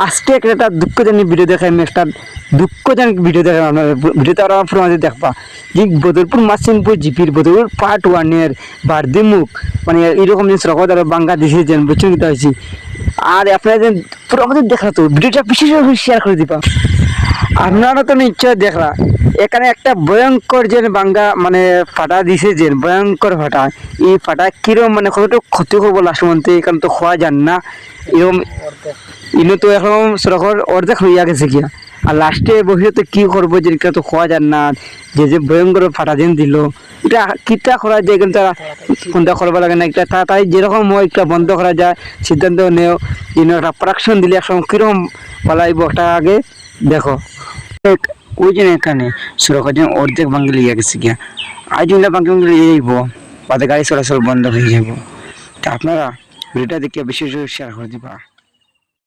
আজকে একটা দুঃখজনক ভিডিও দেখাই, আমি একটা দুঃখজনক ভিডিও দেখাই আপনার ভিডিওতে আর আমার মাঝে দেখবা যে বদরপুর মাসিমপুর জিপির বদরপুর পার্ট 1 বার্দি মুখ মানে এরকম জিনিস রকম আর বাঙ্গা দিয়েছে যেন বুঝছেন কিতা হয়েছি। আর আপনারা যেন পুরো আমাদের দেখা তো ভিডিওটা বিশেষভাবে শেয়ার করে দিবা। আপনারা তো নিশ্চয় দেখলা এখানে একটা ভয়ঙ্কর যে বাঙ্গা মানে ফাটা দিছে যে ভয়ঙ্কর ফাটা, এই ফাটা কিরকম মানে কতটুকু ক্ষতি করবো লাস্ট মন্থে এখানে তো খাওয়া যান না এরকম ইনো তো এখন সরকার অর্ধেক হইয়া গেছে গিয়া। আর লাস্টে ভবিষ্যতে কি করবো যে এটা তো খাওয়া যান না, যে যে ভয়ঙ্কর ফাটা দিন দিল এটা কিতা করা যায় কিন্তু কোনটা করবা লাগে না, একটা তাই যেরকম হয় একটা বন্ধ করা যায় সিদ্ধান্ত নেও ইনো একটা প্রাকশন দিলে একসঙ্গে কিরকম পালাইব একটা আগে দেখো। ওই যে এখানে সরকার যেন অর্ধেক ভাঙ্গি লিয়ে গেছে গিয়া, আজ ভাঙ্গি ভাঙ্গি লিয়ে যাইব বাদে গাড়ি চলাচল বন্ধ হয়ে যাব। তা আপনারা ভিডিওটা দেখে বেশি শেয়ার করে দিবা।